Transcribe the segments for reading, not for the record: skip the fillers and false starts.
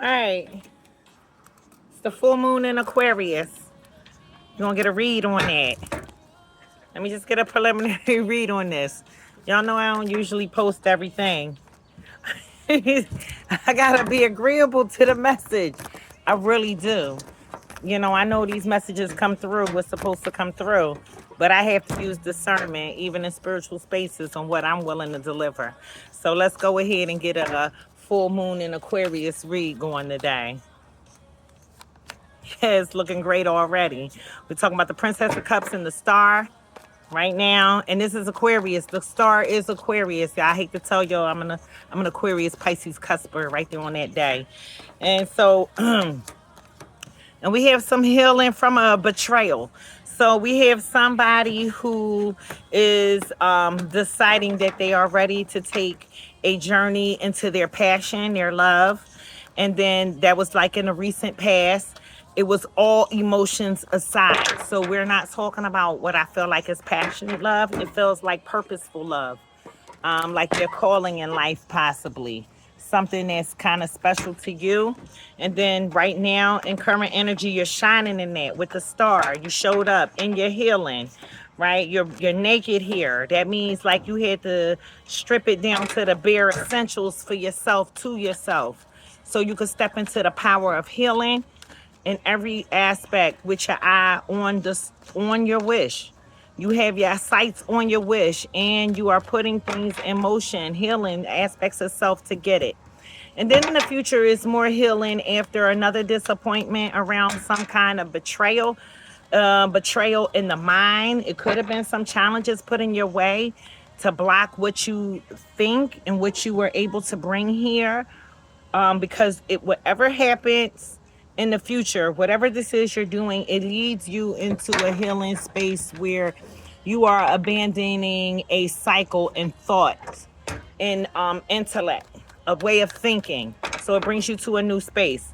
All right. It's the full moon in Aquarius. You're going to get a read on that. Let me just get a preliminary read on this. Y'all know I don't usually post everything. I got to be agreeable to the message. I really do. You know, I know these messages come through what's supposed to come through, but I have to use discernment, even in spiritual spaces, on what I'm willing to deliver. So let's go ahead and get a full moon in Aquarius read going today. Yeah, it's looking great already. We're talking about the Princess of Cups and the Star right now, and this is Aquarius. The star is Aquarius. I hate to tell y'all, I'm an Aquarius Pisces cusper right there on that day, and so and we have some healing from a betrayal. So we have somebody who is deciding that they are ready to take a journey into their passion, their love. And then that was like in the recent past. It was all emotions aside. So we're not talking about what I feel like is passionate love. It feels like purposeful love, like your calling in life, possibly something that's kind of special to you. And then right now in current energy, you're shining in that with the star. You showed up in your healing, right? You're naked here. That means like you had to strip it down to the bare essentials for yourself, to yourself, so you could step into the power of healing in every aspect with your eye on your wish. You have your sights on your wish, and you are putting things in motion, healing aspects of self to get it. And then in the future is more healing after another disappointment around some kind of betrayal, betrayal in the mind. It could have been some challenges put in your way to block what you think and what you were able to bring here, because it whatever happens in the future, whatever this is you're doing, it leads you into a healing space where you are abandoning a cycle in thought and intellect, a way of thinking. So it brings you to a new space.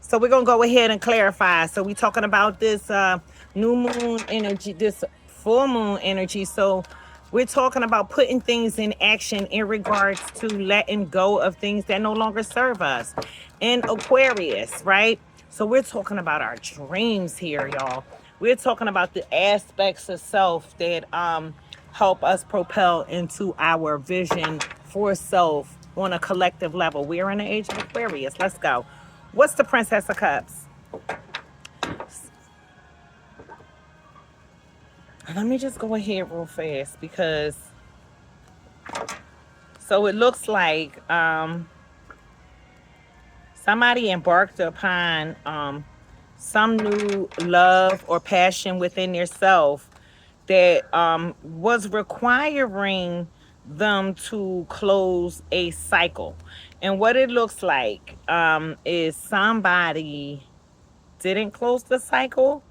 So we're gonna go ahead and clarify. So we're talking about this new moon energy, this full moon energy. So we're talking about putting things in action in regards to letting go of things that no longer serve us. In Aquarius, right? So we're talking about our dreams here, y'all. We're talking about the aspects of self that help us propel into our vision for self on a collective level. We're in the age of Aquarius. Let's go. What's the Princess of Cups? Let me just go ahead real fast because so it looks like somebody embarked upon some new love or passion within yourself that was requiring them to close a cycle. And what it looks like is somebody didn't close the cycle.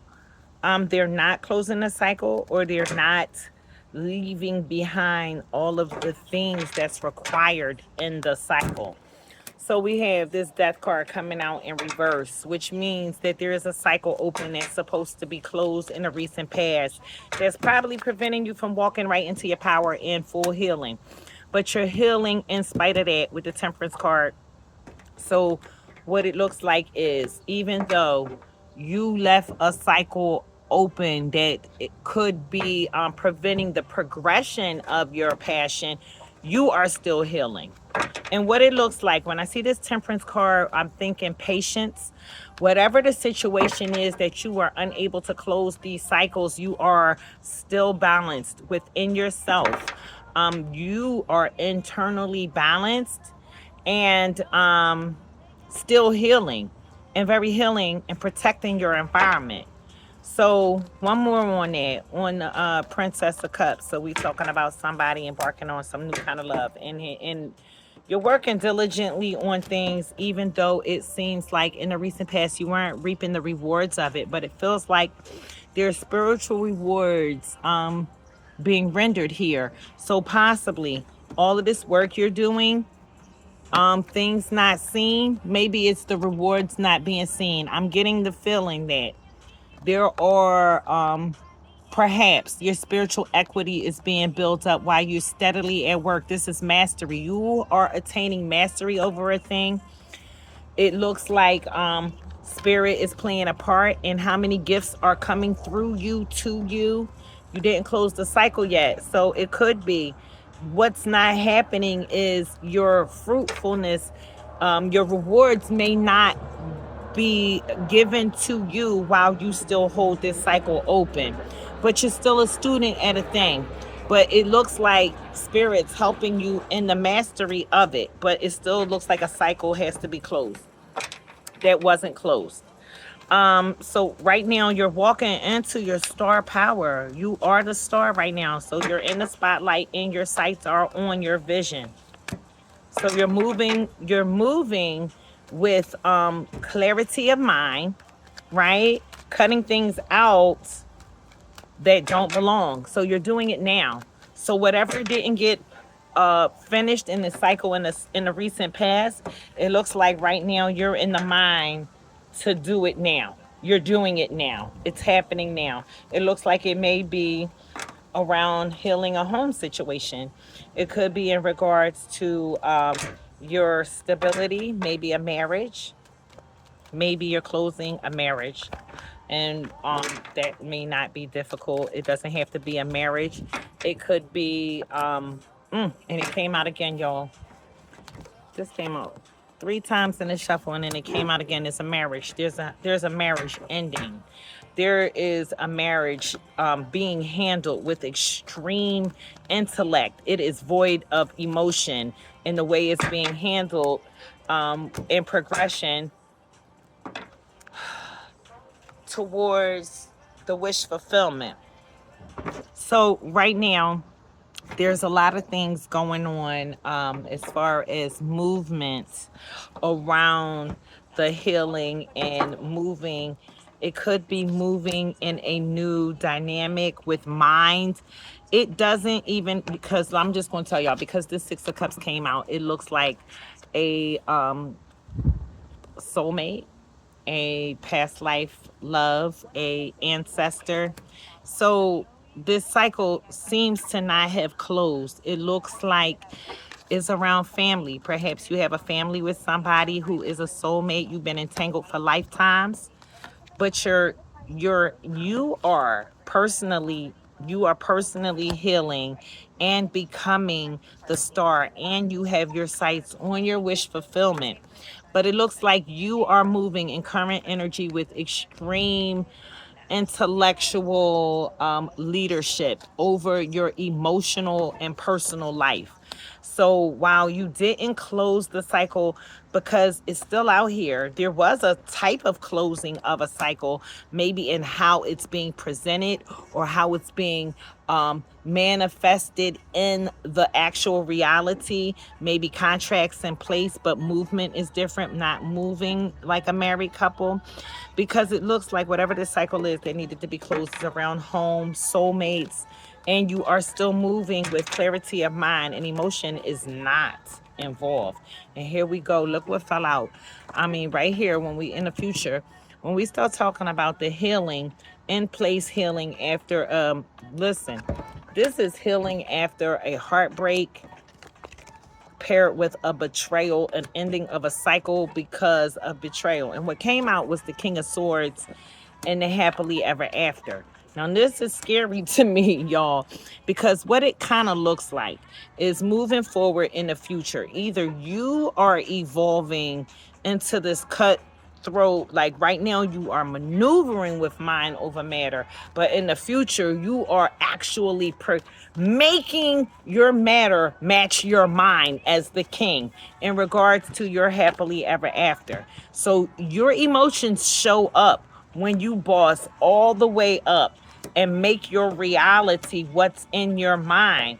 They're not closing the cycle, or they're not leaving behind all of the things that's required in the cycle. So we have this death card coming out in reverse, which means that there is a cycle open that's supposed to be closed in a recent past that's probably preventing you from walking right into your power in full healing. But you're healing in spite of that with the Temperance card. So what it looks like is, even though you left a cycle open that it could be preventing the progression of your passion, you are still healing. And what it looks like when I see this Temperance card, I'm thinking patience. Whatever the situation is that you are unable to close these cycles, you are still balanced within yourself. You are internally balanced and still healing, and very healing and protecting your environment. So one more on that, on the Princess of Cups. So we talking about somebody embarking on some new kind of love, and you're working diligently on things, even though it seems like in the recent past you weren't reaping the rewards of it. But it feels like there's spiritual rewards being rendered here. So possibly all of this work you're doing, things not seen, maybe it's the rewards not being seen. I'm getting the feeling that there are perhaps your spiritual equity is being built up while you're steadily at work. This is mastery. You are attaining mastery over a thing. It looks like spirit is playing a part in how many gifts are coming through you to you. You didn't close the cycle yet, so it could be what's not happening is your fruitfulness. Your rewards may not be given to you while you still hold this cycle open, but you're still a student at a thing. But it looks like spirits helping you in the mastery of it, but it still looks like a cycle has to be closed that wasn't closed. So right now you're walking into your star power. You are the star right now. So you're in the spotlight and your sights are on your vision. So you're moving with clarity of mind, right? Cutting things out that don't belong. So you're doing it now. So whatever didn't get finished in the cycle in the recent past, it looks like right now you're in the mind to do it now. You're doing it now. It's happening now. It looks like it may be around healing a home situation. It could be in regards to your stability, maybe a marriage, maybe you're closing a marriage, and that may not be difficult. It doesn't have to be a marriage. It could be and it came out again, y'all. This came out 3 times in the shuffle, and then it came out again. It's a marriage. There's a marriage ending. There is a marriage being handled with extreme intellect. It is void of emotion in the way it's being handled in progression towards the wish fulfillment. So right now, there's a lot of things going on as far as movements around the healing and moving. It could be moving in a new dynamic with mind. It doesn't even, because I'm just going to tell y'all, because this Six of Cups came out, it looks like a soulmate, a past life love, a ancestor. So this cycle seems to not have closed. It looks like it's around family. Perhaps you have a family with somebody who is a soulmate. You've been entangled for lifetimes, but you are personally healing and becoming the star, and you have your sights on your wish fulfillment. But it looks like you are moving in current energy with extreme intellectual leadership over your emotional and personal life. So while you didn't close the cycle, because it's still out here, there was a type of closing of a cycle, maybe in how it's being presented or how it's being manifested in the actual reality. Maybe contracts in place, but movement is different, not moving like a married couple. Because it looks like whatever this cycle is that needed to be closed is around home, soulmates, and you are still moving with clarity of mind, and emotion is not involved. And here we go. Look what fell out. I mean, right here, when we in the future, when we start talking about the healing, in place healing after, listen, this is healing after a heartbreak paired with a betrayal, an ending of a cycle because of betrayal. And what came out was the King of Swords and the happily ever after. Now, this is scary to me, y'all, because what it kind of looks like is moving forward in the future. Either you are evolving into this cutthroat, like right now you are maneuvering with mind over matter, but in the future you are actually making your matter match your mind as the king in regards to your happily ever after. So your emotions show up when you boss all the way up and make your reality what's in your mind.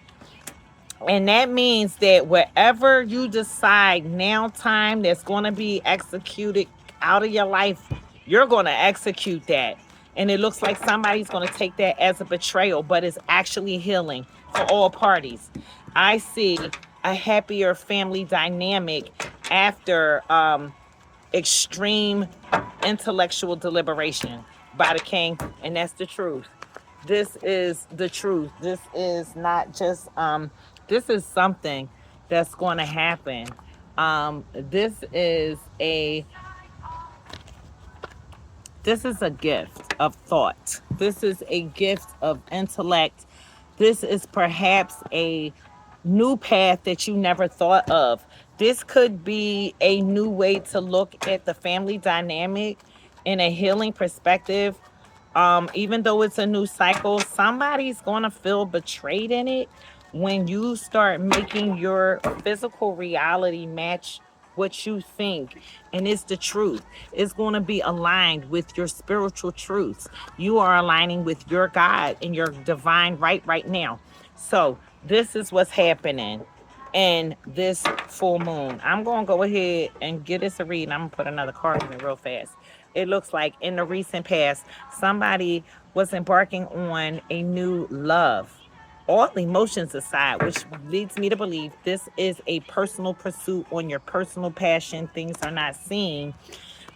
And that means that whatever you decide now time that's going to be executed out of your life, you're going to execute that. And it looks like somebody's going to take that as a betrayal, but it's actually healing for all parties. I see a happier family dynamic after extreme intellectual deliberation by the king, and that's the truth. This is the truth. This is not just this is something that's going to happen This is a gift of thought. This is a gift of intellect. This is perhaps a new path that you never thought of. This could be a new way to look at the family dynamic in a healing perspective. Even though it's a new cycle, somebody's going to feel betrayed in it when you start making your physical reality match what you think, and it's the truth. It's going to be aligned with your spiritual truths. You are aligning with your God and your divine right now. So this is what's happening in this full moon. I'm going to go ahead and get this a read, and I'm going to put another card in it real fast. It looks like in the recent past, somebody was embarking on a new love, all emotions aside, which leads me to believe this is a personal pursuit on your personal passion. Things are not seen.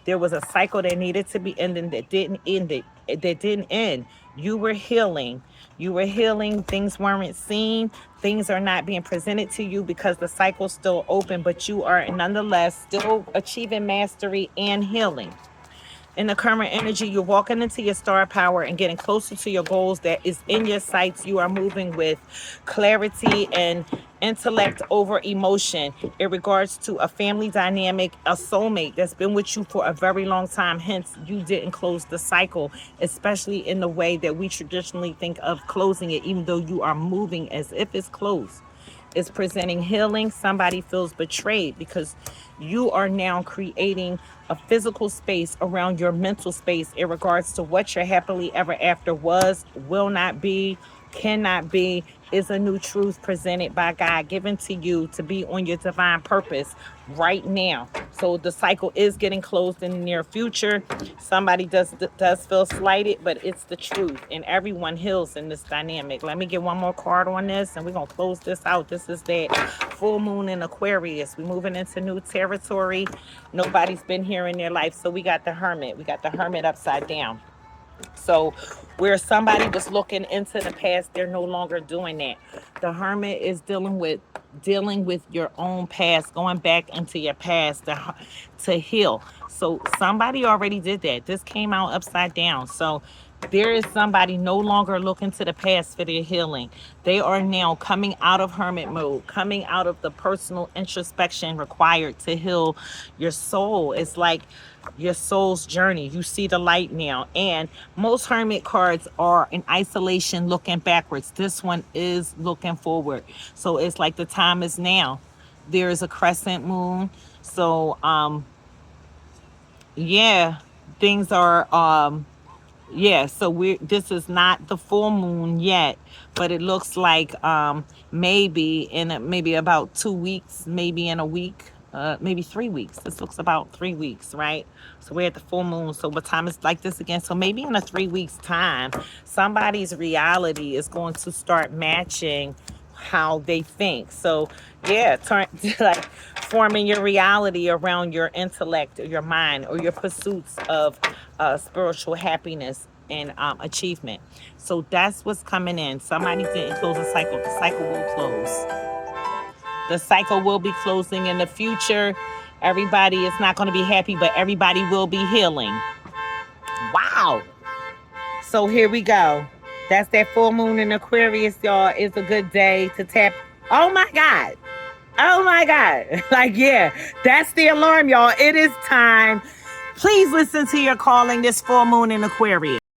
There was a cycle that needed to be ending that didn't end. That didn't end. You were healing. You were healing. Things weren't seen. Things are not being presented to you because the cycle's still open, but you are nonetheless still achieving mastery and healing. In the current energy, you're walking into your star power and getting closer to your goals that is in your sights. You are moving with clarity and intellect over emotion in regards to a family dynamic, a soulmate that's been with you for a very long time. Hence, you didn't close the cycle, especially in the way that we traditionally think of closing it, even though you are moving as if it's closed. Is presenting healing. Somebody feels betrayed because you are now creating a physical space around your mental space in regards to what your happily ever after was, will not be, cannot be, is a new truth presented by God, given to you to be on your divine purpose right now. So the cycle is getting closed in the near future. Somebody does feel slighted, but it's the truth, and everyone heals in this dynamic. Let me get one more card on this, and we're gonna close this out. This is that full moon in Aquarius. We're moving into new territory. Nobody's been here in their life, so we got the Hermit. We got the Hermit upside down. So where somebody was looking into the past, they're no longer doing that. The Hermit is dealing with your own past, going back into your past to heal. So somebody already did that. This came out upside down. So there is somebody no longer looking to the past for their healing. They are now coming out of hermit mode, coming out of the personal introspection required to heal your soul. It's like your soul's journey. You see the light now. And most hermit cards are in isolation looking backwards. This one is looking forward. So it's like the time is now. There is a crescent moon. So yeah, things are yeah, so this is not the full moon yet, but it looks like maybe maybe about 2 weeks, maybe in a week, maybe 3 weeks. This looks about 3 weeks, right? So we're at the full moon. So what time is like this again? So maybe in a 3 weeks time, somebody's reality is going to start matching how they think. So yeah, like forming your reality around your intellect or your mind or your pursuits of spiritual happiness and achievement. So that's what's coming in. Somebody didn't close the cycle. The cycle will close. The cycle will be closing in the future. Everybody is not going to be happy, but everybody will be healing. Wow. So here we go. That's that full moon in Aquarius, y'all. It's a good day to tap. Oh my God. Oh my God. Like, yeah, that's the alarm, y'all. It is time. Please listen to your calling this full moon in Aquarius.